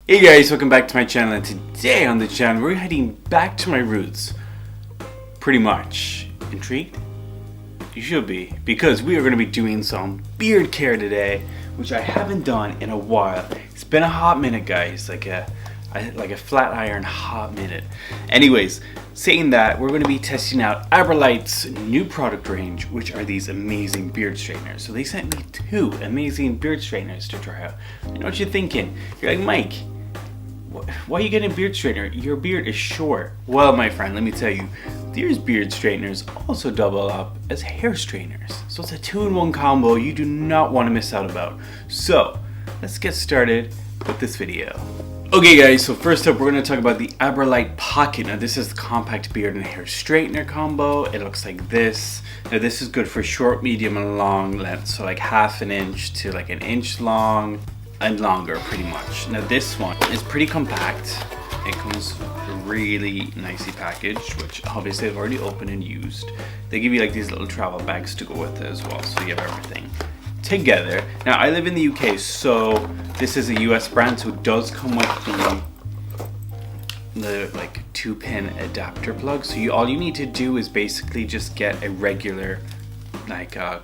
Hey guys, welcome back to my channel, and today on the channel we're heading back to my roots. Pretty much. Intrigued? You should be, because we are going to be doing some beard care today, which I haven't done in a while. It's been a hot minute, guys, like a flat iron hot minute. Anyways, saying that, we're going to be testing out ABERLITE's new product range, which are these amazing beard straighteners. So they sent me 2 amazing beard straighteners to try out. I know what you're thinking. You're like, Mike, why are you getting a beard straightener? Your beard is short. Well, my friend, let me tell you, these beard straighteners also double up as hair straighteners. So it's a 2-in-1 combo you do not want to miss out about. So let's get started with this video. Okay guys, so first up we're going to talk about the ABERLITE Pocket. Now this is the compact beard and hair straightener combo. It looks like this. Now this is good for short, medium, and long length. So like 1/2 inch to like 1 inch long and longer pretty much. Now this one is pretty compact. It comes really nicely packaged, which obviously I've already opened and used. They give you like these little travel bags to go with it as well, so you have everything together. Now I live in the UK, so this is a US brand, so it does come with the like 2-pin adapter plug. So all you need to do is basically just get a regular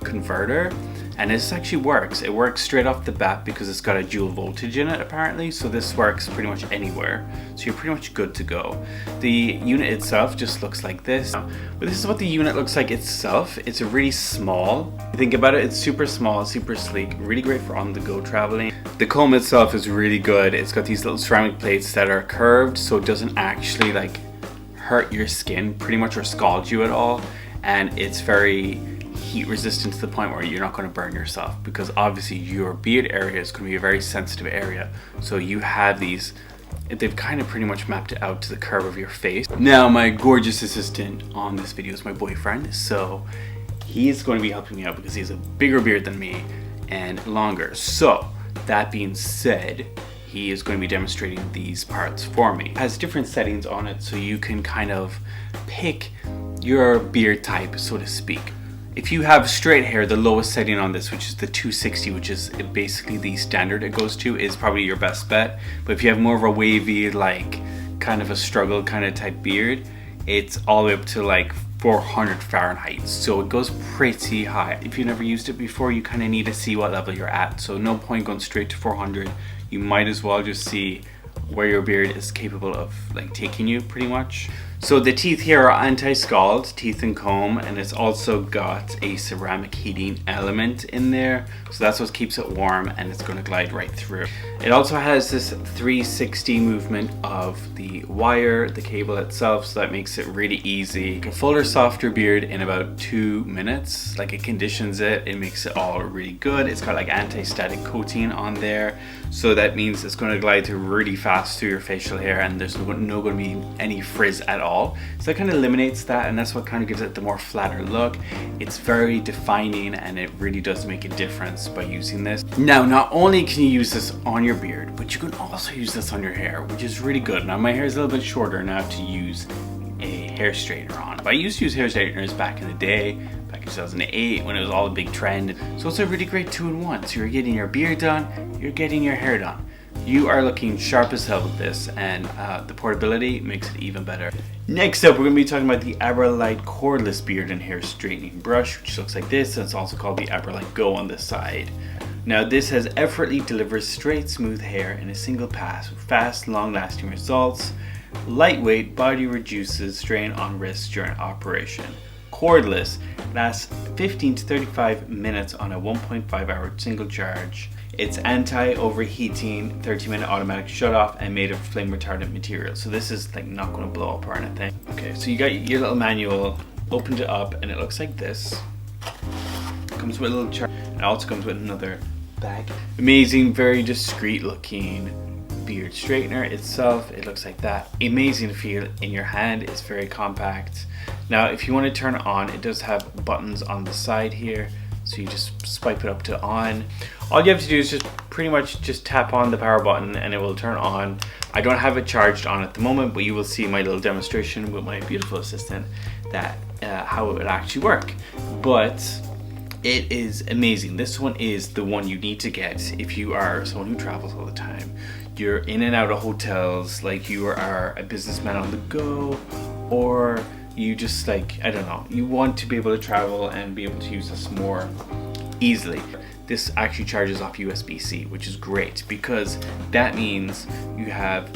converter, and this actually works. It works straight off the bat because it's got a dual voltage in it apparently, so this works pretty much anywhere, so you're pretty much good to go. The unit itself just looks like this, but this is what the unit looks like itself. It's a really small, if you think about it, it's super small, super sleek, really great for on the go traveling. The comb itself is really good. It's got these little ceramic plates that are curved, so it doesn't actually like hurt your skin pretty much or scald you at all, and it's very heat resistant to the point where you're not going to burn yourself, because obviously your beard area is going to be a very sensitive area. So you have these, they've kind of pretty much mapped it out to the curve of your face. Now my gorgeous assistant on this video is my boyfriend, so he's going to be helping me out because he has a bigger beard than me and longer. So that being said, he is going to be demonstrating these parts for me. It has different settings on it, so you can kind of pick your beard type, so to speak. If you have straight hair, the lowest setting on this, which is the 260, which is basically the standard it goes to, is probably your best bet. But if you have more of a wavy, like kind of a struggle kind of type beard, it's all the way up to like 400 Fahrenheit. So it goes pretty high. If you've never used it before, you kind of need to see what level you're at. So no point going straight to 400. You might as well just see where your beard is capable of like taking you pretty much. So the teeth here are anti-scald teeth and comb, and it's also got a ceramic heating element in there, so that's what keeps it warm, and it's going to glide right through. It also has this 360 movement of the wire, the cable itself, so that makes it really easy. A fuller, softer beard in about 2 minutes. Like, it conditions it, it makes it all really good. It's got like anti-static coating on there, so that means it's going to glide through really fast through your facial hair, and there's no going to be any frizz at all. So that kind of eliminates that, and that's what kind of gives it the more flatter look. It's very defining, and it really does make a difference by using this. Now, not only can you use this on your beard, but you can also use this on your hair, which is really good. Now, my hair is a little bit shorter now to use a hair straightener on, but I used to use hair straighteners back in the day, back in 2008 when it was all a big trend. So it's a really great 2-in-1. So you're getting your beard done, you're getting your hair done. You are looking sharp as hell with this, and the portability makes it even better. Next up, we're going to be talking about the ABERLITE cordless beard and hair straightening brush, which looks like this, and it's also called the ABERLITE Go on this side. Now this has effortlessly delivers straight, smooth hair in a single pass with fast, long-lasting results. Lightweight, body reduces strain on wrists during operation. Cordless, lasts 15 to 35 minutes on a 1.5-hour single charge. It's anti-overheating, 30-minute automatic shut-off, and made of flame retardant material. So this is like not going to blow up or anything. Okay, so you got your little manual, opened it up, and it looks like this. It comes with a little chart. It also comes with another bag. Amazing, very discreet looking beard straightener itself. It looks like that. Amazing to feel in your hand. It's very compact. Now, if you want to turn it on, it does have buttons on the side here. So you just swipe it up to on. All you have to do is just pretty much just tap on the power button and it will turn on. I don't have it charged on at the moment, but you will see my little demonstration with my beautiful assistant that how it would actually work. But it is amazing. This one is the one you need to get if you are someone who travels all the time. you're in and out of hotels, like you are a businessman on the go, or you just like, I don't know, you want to be able to travel and be able to use this more easily. This actually charges off USB-C, which is great because that means you have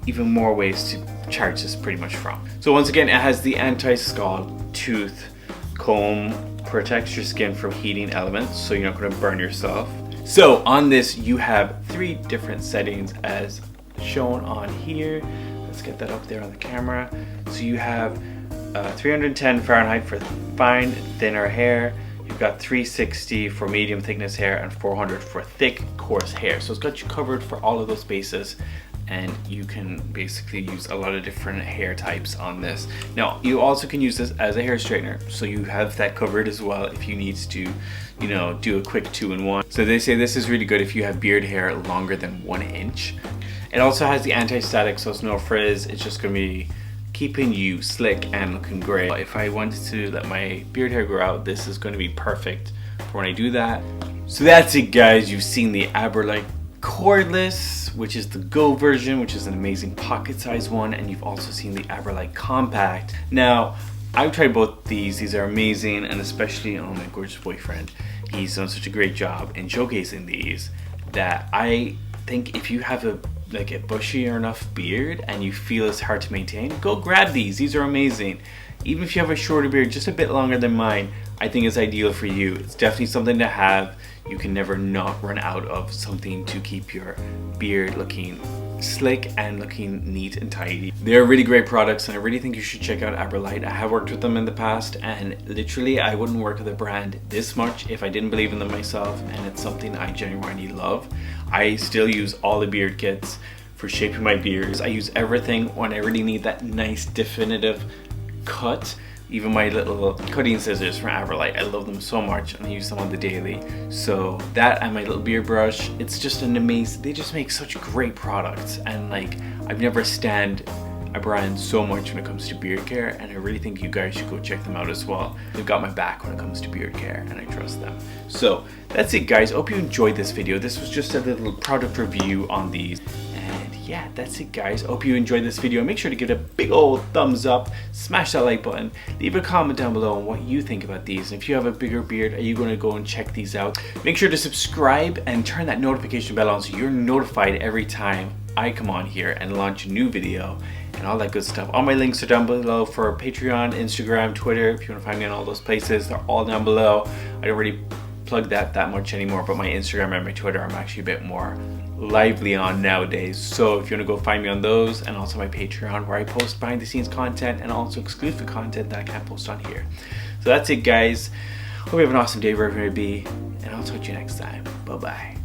even more ways to charge this pretty much from. So once again, it has the anti-scald tooth comb, protects your skin from heating elements so you're not going to burn yourself. So on this you have 3 different settings as shown on here. Let's get that up there on the camera. So you have 310 Fahrenheit for fine, thinner hair. You've got 360 for medium thickness hair and 400 for thick, coarse hair. So it's got you covered for all of those bases, and you can basically use a lot of different hair types on this. Now, you also can use this as a hair straightener, so you have that covered as well if you need to, you know, do a quick 2-in-1. So they say this is really good if you have beard hair longer than 1 inch. It also has the anti-static, so it's no frizz. It's just gonna be keeping you slick and looking great. If I wanted to let my beard hair grow out, this is going to be perfect for when I do that. So that's it, guys. You've seen the ABERLITE cordless, which is the Go version, which is an amazing pocket size one, and you've also seen the ABERLITE compact. Now, I've tried both these. These are amazing, and especially on my gorgeous boyfriend. He's done such a great job in showcasing these that I think if you have a bushy enough beard and you feel it's hard to maintain, go grab these. These are amazing. Even if you have a shorter beard, just a bit longer than mine, I think it's ideal for you. It's definitely something to have. You can never not run out of something to keep your beard looking slick and looking neat and tidy. They're really great products, and I really think you should check out ABERLITE. I have worked with them in the past, and literally I wouldn't work with a brand this much if I didn't believe in them myself, and it's something I genuinely love. I still use all the beard kits for shaping my beards. I use everything when I really need that nice definitive cut. Even my little cutting scissors from ABERLITE, I love them so much and I use them on the daily. So that and my little beard brush, it's just an amazing, they just make such great products, and like I've never stand a brand so much when it comes to beard care, and I really think you guys should go check them out as well. They've got my back when it comes to beard care and I trust them. So that's it, guys. I hope you enjoyed this video. This was just a little product review on these. Yeah, that's it, guys. Hope you enjoyed this video. Make sure to give it a big old thumbs up, smash that like button, leave a comment down below on what you think about these. And if you have a bigger beard, are you going to go and check these out? Make sure to subscribe and turn that notification bell on so you're notified every time I come on here and launch a new video and all that good stuff. All my links are down below for Patreon, Instagram, Twitter. If you want to find me on all those places, they're all down below. I don't really plug that much anymore, but my Instagram and my Twitter I'm actually a bit more lively on nowadays. So if you want to go find me on those, and also my Patreon where I post behind the scenes content and also exclusive content that I can't post on here. So that's it, guys. Hope you have an awesome day wherever you may be, and I'll talk to you next time. Bye bye.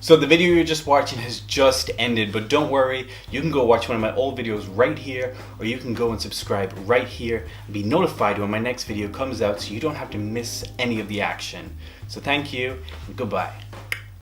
So the video you're just watching has just ended, but don't worry, you can go watch one of my old videos right here, or you can go and subscribe right here and be notified when my next video comes out so you don't have to miss any of the action. So thank you and goodbye.